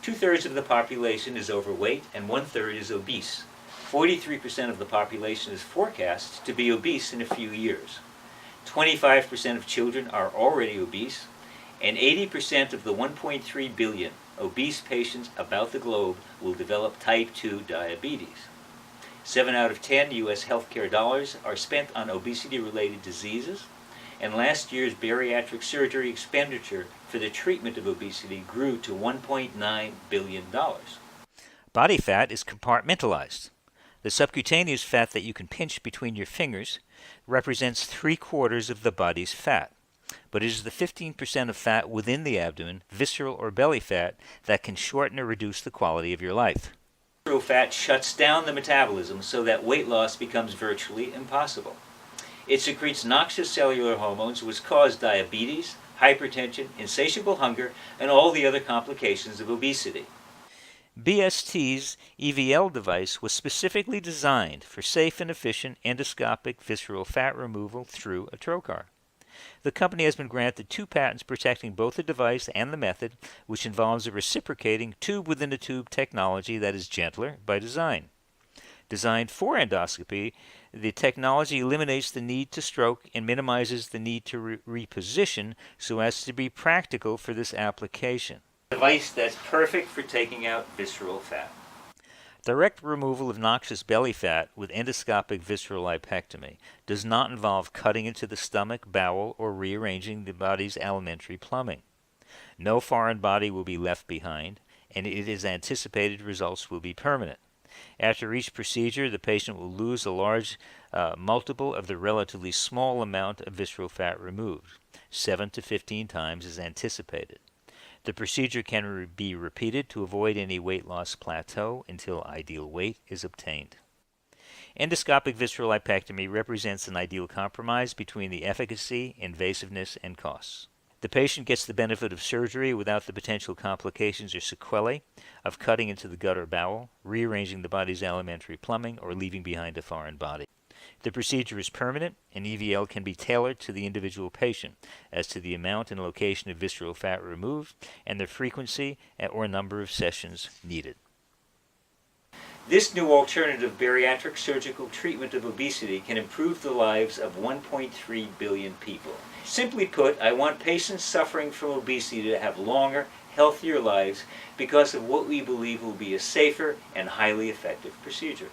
2/3 of the population is overweight and 1/3 is obese. 43% of the population is forecast to be obese in a few years. 25% of children are already obese, and 80% of the 1.3 billion obese patients about the globe will develop type 2 diabetes. 7 out of 10 U.S. healthcare dollars are spent on obesity-related diseases, and last year's bariatric surgery expenditure for the treatment of obesity grew to $1.9 billion. Body fat is compartmentalized. The subcutaneous fat that you can pinch between your fingers represents 3/4 of the body's fat, but it is the 15% of fat within the abdomen, visceral or belly fat, that can shorten or reduce the quality of your life. Visceral fat shuts down the metabolism so that weight loss becomes virtually impossible. It secretes noxious cellular hormones which cause diabetes, hypertension, insatiable hunger, and all the other complications of obesity. BST's EVL device was specifically designed for safe and efficient endoscopic visceral fat removal through a trocar. The company has been granted 2 patents protecting both the device and the method, which involves a reciprocating tube-within-a-tube technology that is gentler by design. Designed for endoscopy, the technology eliminates the need to stroke and minimizes the need to reposition so as to be practical for this application. A device that's perfect for taking out visceral fat. Direct removal of noxious belly fat with endoscopic visceral lipectomy does not involve cutting into the stomach, bowel, or rearranging the body's alimentary plumbing. No foreign body will be left behind, and it is anticipated results will be permanent. After each procedure, the patient will lose a large multiple of the relatively small amount of visceral fat removed. 7 to 15 times is anticipated. The procedure can be repeated to avoid any weight loss plateau until ideal weight is obtained. Endoscopic visceral lipectomy represents an ideal compromise between the efficacy, invasiveness, and costs. The patient gets the benefit of surgery without the potential complications or sequelae of cutting into the gut or bowel, rearranging the body's alimentary plumbing, or leaving behind a foreign body. The procedure is permanent, and EVL can be tailored to the individual patient as to the amount and location of visceral fat removed and the frequency or number of sessions needed. This new alternative bariatric surgical treatment of obesity can improve the lives of 1.3 billion people. Simply put, I want patients suffering from obesity to have longer, healthier lives because of what we believe will be a safer and highly effective procedure.